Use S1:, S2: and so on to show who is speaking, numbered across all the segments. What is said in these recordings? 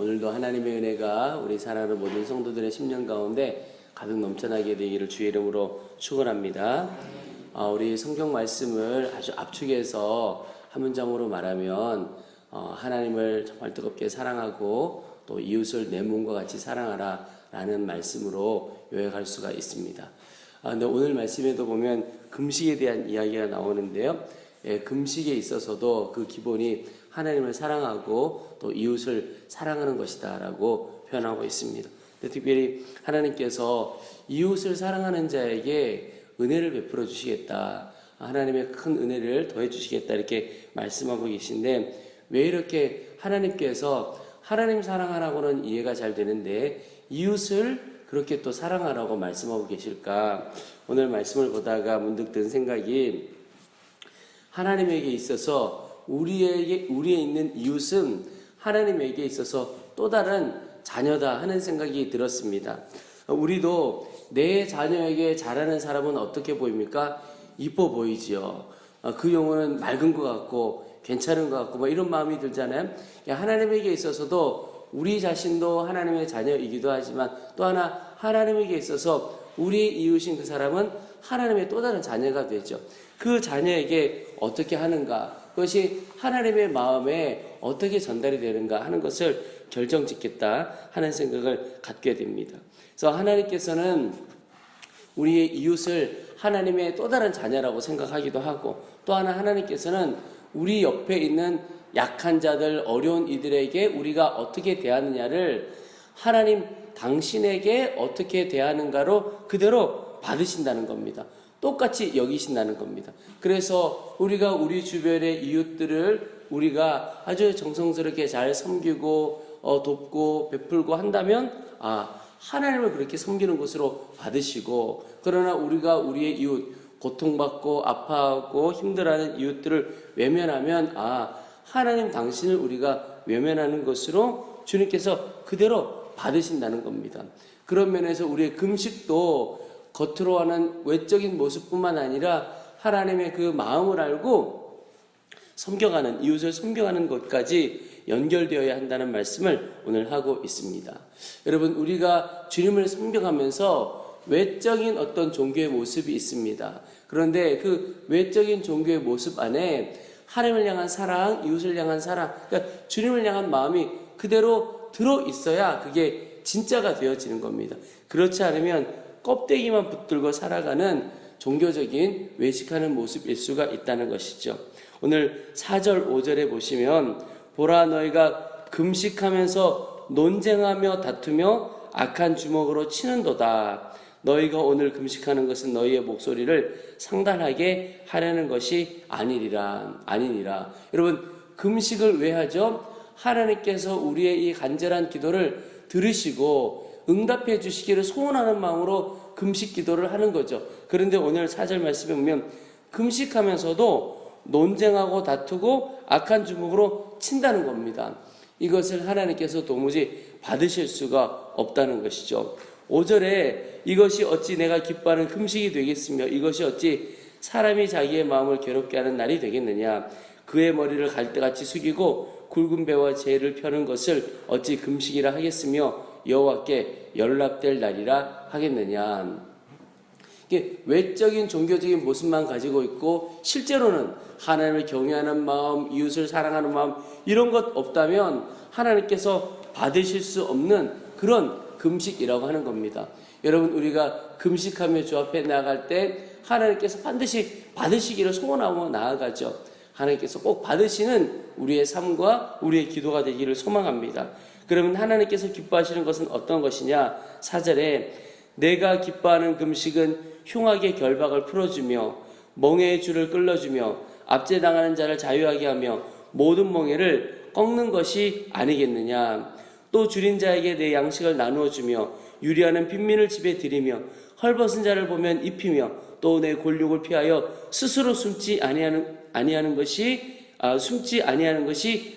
S1: 오늘도 하나님의 은혜가 우리 사랑하는 모든 성도들의 심령 가운데 가득 넘쳐나게 되기를 주의 이름으로 축원합니다. 우리 성경 말씀을 아주 압축해서 한 문장으로 말하면 하나님을 정말 뜨겁게 사랑하고 또 이웃을 내 몸과 같이 사랑하라 라는 말씀으로 요약할 수가 있습니다. 근데 오늘 말씀에도 보면 금식에 대한 이야기가 나오는데요. 금식에 있어서도 그 기본이 하나님을 사랑하고 또 이웃을 사랑하는 것이다 라고 표현하고 있습니다. 특별히 하나님께서 이웃을 사랑하는 자에게 은혜를 베풀어 주시겠다, 하나님의 큰 은혜를 더해 주시겠다 이렇게 말씀하고 계신데, 왜 이렇게 하나님께서 하나님 사랑하라고는 이해가 잘 되는데 이웃을 그렇게 또 사랑하라고 말씀하고 계실까? 오늘 말씀을 보다가 문득 든 생각이, 하나님에게 있어서 우리에 있는 이웃은 하나님에게 있어서 또 다른 자녀다 하는 생각이 들었습니다. 우리도 내 자녀에게 잘하는 사람은 어떻게 보입니까? 이뻐 보이지요. 그 영혼은 맑은 것 같고 괜찮은 것 같고 이런 마음이 들잖아요. 하나님에게 있어서도 우리 자신도 하나님의 자녀이기도 하지만 또 하나 하나님에게 있어서 우리 이웃인 그 사람은 하나님의 또 다른 자녀가 되죠. 그 자녀에게 어떻게 하는가, 그것이 하나님의 마음에 어떻게 전달이 되는가 하는 것을 결정짓겠다 하는 생각을 갖게 됩니다. 그래서 하나님께서는 우리의 이웃을 하나님의 또 다른 자녀라고 생각하기도 하고, 또 하나 하나님께서는 우리 옆에 있는 약한 자들, 어려운 이들에게 우리가 어떻게 대하느냐를 하나님 당신에게 어떻게 대하는가로 그대로 받으신다는 겁니다. 똑같이 여기신다는 겁니다. 그래서 우리가 우리 주변의 이웃들을 우리가 아주 정성스럽게 잘 섬기고 돕고 베풀고 한다면 하나님을 그렇게 섬기는 것으로 받으시고, 그러나 우리가 우리의 이웃, 고통받고 아파하고 힘들어하는 이웃들을 외면하면 하나님 당신을 우리가 외면하는 것으로 주님께서 그대로 받으신다는 겁니다. 그런 면에서 우리의 금식도 겉으로 하는 외적인 모습뿐만 아니라 하나님의 그 마음을 알고 섬겨가는, 이웃을 섬겨가는 것까지 연결되어야 한다는 말씀을 오늘 하고 있습니다. 여러분, 우리가 주님을 섬겨가면서 외적인 어떤 종교의 모습이 있습니다. 그런데 그 외적인 종교의 모습 안에 하나님을 향한 사랑, 이웃을 향한 사랑, 그러니까 주님을 향한 마음이 그대로 들어있어야 그게 진짜가 되어지는 겁니다. 그렇지 않으면 껍데기만 붙들고 살아가는 종교적인 외식하는 모습일 수가 있다는 것이죠. 오늘 4절 5절에 보시면, 보라 너희가 금식하면서 논쟁하며 다투며 악한 주먹으로 치는도다. 너희가 오늘 금식하는 것은 너희의 목소리를 상달하게 하려는 것이 아니니라. 여러분, 금식을 왜 하죠? 하나님께서 우리의 이 간절한 기도를 들으시고 응답해 주시기를 소원하는 마음으로 금식 기도를 하는 거죠. 그런데 오늘 4절 말씀에 보면 금식하면서도 논쟁하고 다투고 악한 주먹으로 친다는 겁니다. 이것을 하나님께서 도무지 받으실 수가 없다는 것이죠. 5절에 이것이 어찌 내가 기뻐하는 금식이 되겠으며 이것이 어찌 사람이 자기의 마음을 괴롭게 하는 날이 되겠느냐. 그의 머리를 갈대같이 숙이고 굵은 배와 재를 펴는 것을 어찌 금식이라 하겠으며 여호와께 연락될 날이라 하겠느냐. 이게 외적인 종교적인 모습만 가지고 있고 실제로는 하나님을 경외하는 마음, 이웃을 사랑하는 마음, 이런 것 없다면 하나님께서 받으실 수 없는 그런 금식이라고 하는 겁니다. 여러분, 우리가 금식하며 주 앞에 나아갈 때 하나님께서 반드시 받으시기를 소원하고 나아가죠. 하나님께서 꼭 받으시는 우리의 삶과 우리의 기도가 되기를 소망합니다. 그러면 하나님께서 기뻐하시는 것은 어떤 것이냐? 4절에 내가 기뻐하는 금식은 흉악의 결박을 풀어주며 멍에의 줄을 끌어주며 압제당하는 자를 자유하게 하며 모든 멍에를 꺾는 것이 아니겠느냐. 또 줄인 자에게 내 양식을 나누어 주며 유리하는 빈민을 집에 들이며 헐벗은 자를 보면 입히며 또 내 골욕을 피하여 스스로 숨지 아니하는 것이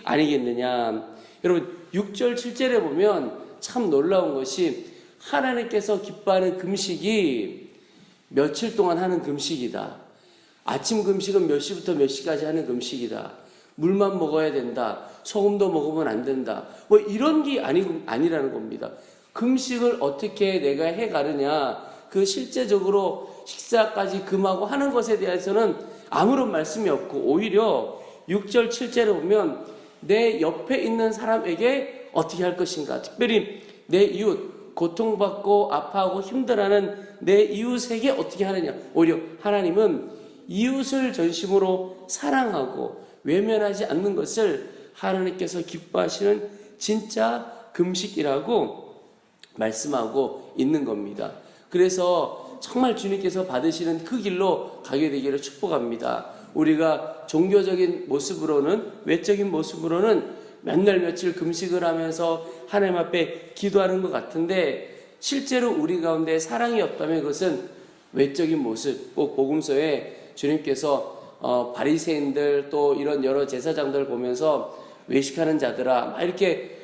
S1: 아니겠느냐. 여러분, 6절 7절에 보면 참 놀라운 것이 하나님께서 기뻐하는 금식이 며칠 동안 하는 금식이다. 아침 금식은 몇 시부터 몇 시까지 하는 금식이다. 물만 먹어야 된다. 소금도 먹으면 안 된다. 뭐 이런 게 아니라는 겁니다. 금식을 어떻게 내가 해 가느냐. 그 실제적으로 식사까지 금하고 하는 것에 대해서는 아무런 말씀이 없고 오히려 6절, 7절에 보면 내 옆에 있는 사람에게 어떻게 할 것인가. 특별히 내 이웃, 고통받고 아파하고 힘들어하는 내 이웃에게 어떻게 하느냐. 오히려 하나님은 이웃을 전심으로 사랑하고 외면하지 않는 것을 하나님께서 기뻐하시는 진짜 금식이라고 말씀하고 있는 겁니다. 그래서 정말 주님께서 받으시는 그 길로 가게 되기를 축복합니다. 우리가 종교적인 모습으로는, 외적인 모습으로는 몇 날 며칠 금식을 하면서 하나님 앞에 기도하는 것 같은데 실제로 우리 가운데 사랑이 없다면 그것은 외적인 모습. 꼭 복음서에 주님께서 바리새인들 또 이런 여러 제사장들 보면서 외식하는 자들아 막 이렇게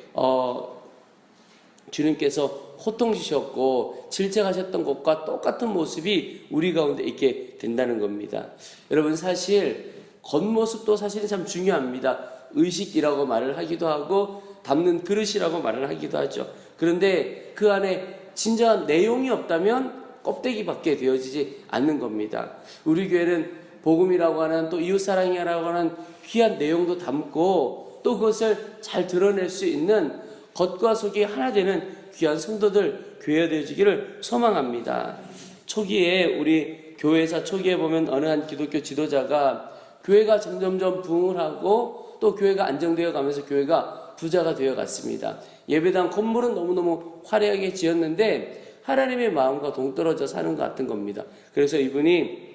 S1: 주님께서 호통지셨고 질책하셨던 것과 똑같은 모습이 우리 가운데 있게 된다는 겁니다. 여러분 사실 겉모습도 사실은 참 중요합니다. 의식이라고 말을 하기도 하고 담는 그릇이라고 말을 하기도 하죠. 그런데 그 안에 진정한 내용이 없다면 껍데기밖에 되어지지 않는 겁니다. 우리 교회는 복음이라고 하는 또 이웃사랑이라고 하는 귀한 내용도 담고 또 그것을 잘 드러낼 수 있는 겉과 속이 하나 되는 귀한 성도들 교회가 되어지기를 소망합니다. 초기에 우리 교회사 초기에 보면 어느 한 기독교 지도자가 교회가 점점점 부흥을 하고 또 교회가 안정되어 가면서 교회가 부자가 되어 갔습니다. 예배당 건물은 너무너무 화려하게 지었는데 하나님의 마음과 동떨어져 사는 것 같은 겁니다. 그래서 이분이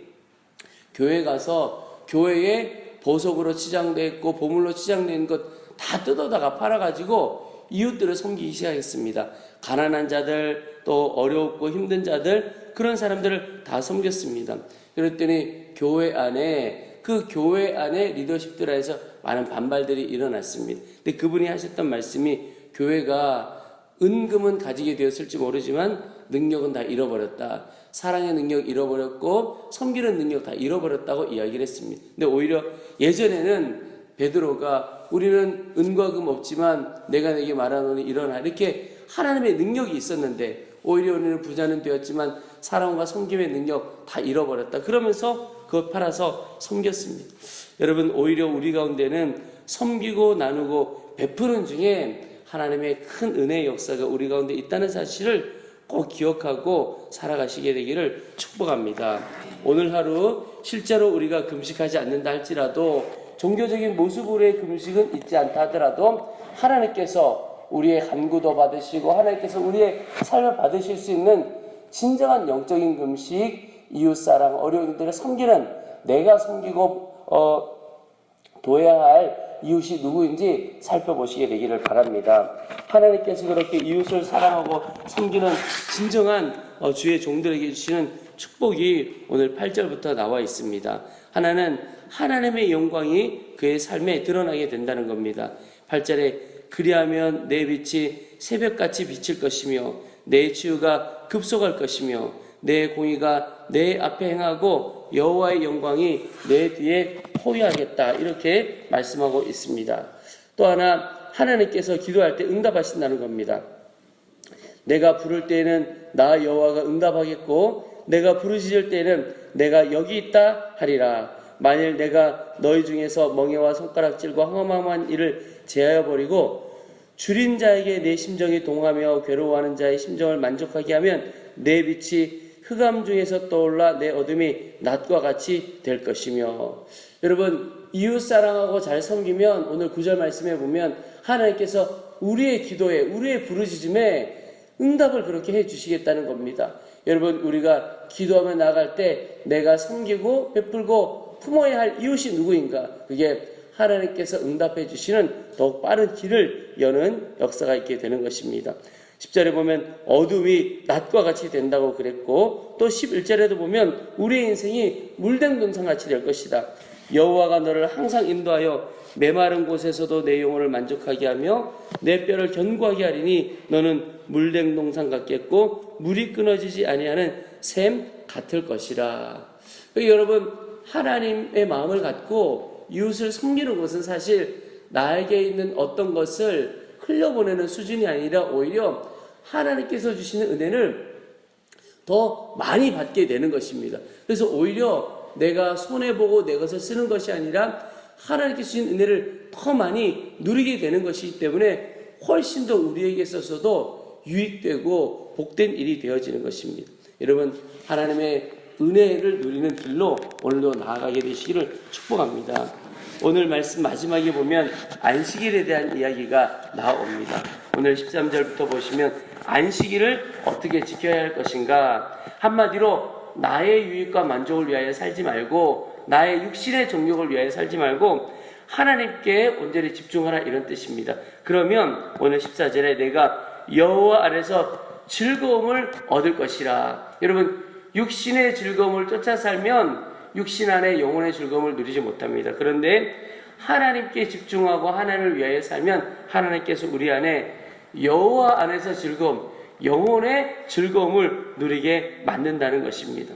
S1: 교회 가서 교회에 보석으로 치장되어 있고 보물로 치장된 것 다 뜯어다가 팔아가지고 이웃들을 섬기기 시작했습니다. 가난한 자들 또 어렵고 힘든 자들 그런 사람들을 다 섬겼습니다. 그랬더니 교회 안에 리더십들 안에서 많은 반발들이 일어났습니다. 근데 그분이 하셨던 말씀이 교회가 은금은 가지게 되었을지 모르지만 능력은 다 잃어버렸다. 사랑의 능력 잃어버렸고 섬기는 능력 다 잃어버렸다고 이야기를 했습니다. 근데 오히려 예전에는 베드로가 우리는 은과 금 없지만 내가 내게 말하노니 일어나 이렇게 하나님의 능력이 있었는데 오히려 우리는 부자는 되었지만 사랑과 섬김의 능력 다 잃어버렸다. 그러면서 그것 팔아서 섬겼습니다. 여러분 오히려 우리 가운데는 섬기고 나누고 베푸는 중에 하나님의 큰 은혜의 역사가 우리 가운데 있다는 사실을 꼭 기억하고 살아가시게 되기를 축복합니다. 오늘 하루 실제로 우리가 금식하지 않는다 할지라도 종교적인 모습으로의 금식은 있지 않다 하더라도 하나님께서 우리의 간구도 받으시고 하나님께서 우리의 삶을 받으실 수 있는 진정한 영적인 금식, 이웃사랑, 어려운 이들을 섬기는 내가 섬기고 도해야 할 이웃이 누구인지 살펴보시게 되기를 바랍니다. 하나님께서 그렇게 이웃을 사랑하고 섬기는 진정한 주의 종들에게 주시는 축복이 오늘 8절부터 나와 있습니다. 하나는 하나님의 영광이 그의 삶에 드러나게 된다는 겁니다. 8절에 그리하면 내 빛이 새벽같이 비칠 것이며 내 치유가 급속할 것이며 내 공의가 내 앞에 행하고 여호와의 영광이 내 뒤에 포위하겠다 이렇게 말씀하고 있습니다. 또 하나 하나님께서 기도할 때 응답하신다는 겁니다. 내가 부를 때에는 나 여호와가 응답하겠고 내가 부르짖을 때에는 내가 여기 있다 하리라. 만일 내가 너희 중에서 멍에와 손가락질과 허망한 일을 제하여 버리고 줄인 자에게 내 심정이 동하며 괴로워하는 자의 심정을 만족하게 하면 내 빛이 흑암 중에서 떠올라 내 어둠이 낮과 같이 될 것이며. 여러분 이웃 사랑하고 잘 섬기면 오늘 9절 말씀에 보면 하나님께서 우리의 기도에 우리의 부르짖음에 응답을 그렇게 해주시겠다는 겁니다. 여러분 우리가 기도하며 나갈 때 내가 섬기고 베풀고 품어야 할 이웃이 누구인가? 그게 하나님께서 응답해 주시는 더욱 빠른 길을 여는 역사가 있게 되는 것입니다. 10절에 보면 어둠이 낮과 같이 된다고 그랬고 또 11절에도 보면 우리의 인생이 물된 동산같이 될 것이다. 여호와가 너를 항상 인도하여 메마른 곳에서도 내 영혼을 만족하게 하며 내 뼈를 견고하게 하리니 너는 물된 동산 같겠고 물이 끊어지지 아니하는 샘 같을 것이라. 여러분 하나님의 마음을 갖고 이웃을 섬기는 것은 사실 나에게 있는 어떤 것을 흘려보내는 수준이 아니라 오히려 하나님께서 주시는 은혜를 더 많이 받게 되는 것입니다. 그래서 오히려 내가 손해보고 내 것을 쓰는 것이 아니라 하나님께서 주신 은혜를 더 많이 누리게 되는 것이기 때문에 훨씬 더 우리에게 있어서도 유익되고 복된 일이 되어지는 것입니다. 여러분, 하나님의 은혜를 누리는 길로 오늘도 나아가게 되시기를 축복합니다. 오늘 말씀 마지막에 보면 안식일에 대한 이야기가 나옵니다. 오늘 13절부터 보시면 안식일을 어떻게 지켜야 할 것인가, 한마디로 나의 유익과 만족을 위하여 살지 말고 나의 육신의 정욕을 위하여 살지 말고 하나님께 온전히 집중하라, 이런 뜻입니다. 그러면 오늘 14절에 내가 여호와 안에서 즐거움을 얻을 것이라. 여러분, 육신의 즐거움을 쫓아 살면 육신 안에 영혼의 즐거움을 누리지 못합니다. 그런데 하나님께 집중하고 하나님을 위하여 살면 하나님께서 우리 안에 여호와 안에서 즐거움, 영혼의 즐거움을 누리게 만든다는 것입니다.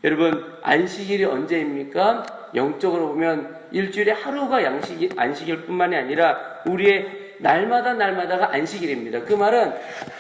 S1: 여러분, 안식일이 언제입니까? 영적으로 보면 일주일에 하루가 안식일 뿐만이 아니라 우리의 날마다가 안식일입니다. 그 말은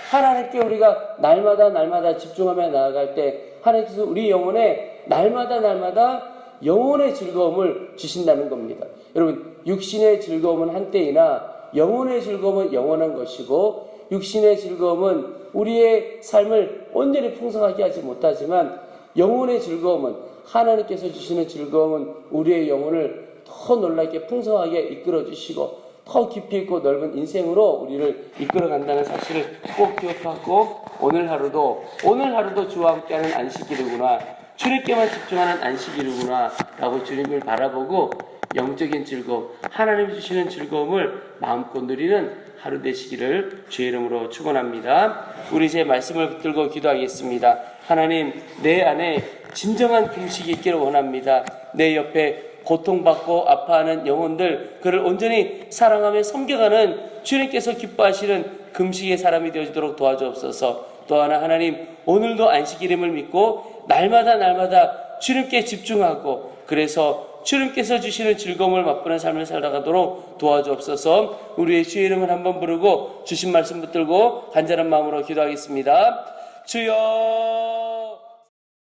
S1: 하나님께 우리가 날마다 집중하며 나아갈 때 하나님께서 우리 영혼에 날마다 영혼의 즐거움을 주신다는 겁니다. 여러분, 육신의 즐거움은 한때이나 영혼의 즐거움은 영원한 것이고, 육신의 즐거움은 우리의 삶을 온전히 풍성하게 하지 못하지만 영혼의 즐거움은, 하나님께서 주시는 즐거움은 우리의 영혼을 더 놀랍게 풍성하게 이끌어 주시고 더 깊이 있고 넓은 인생으로 우리를 이끌어 간다는 사실을 꼭 기억하고, 오늘 하루도 주와 함께하는 안식일이구나, 주님께만 집중하는 안식일이구나 라고 주님을 바라보고 영적인 즐거움, 하나님이 주시는 즐거움을 마음껏 누리는 하루 되시기를 주의 이름으로 축원합니다. 우리 제 말씀을 붙들고 기도하겠습니다. 하나님, 내 안에 진정한 금식이 있기를 원합니다. 내 옆에 고통받고 아파하는 영혼들, 그를 온전히 사랑하며 섬겨가는 주님께서 기뻐하시는 금식의 사람이 되어지도록 도와주옵소서. 또 하나, 하나님, 오늘도 안식일임을 믿고 날마다 주님께 집중하고, 그래서 주님께서 주시는 즐거움을 맛보는 삶을 살아가도록 도와주옵소서. 우리의 주의 이름을 한번 부르고 주신 말씀 붙들고 간절한 마음으로 기도하겠습니다. 주여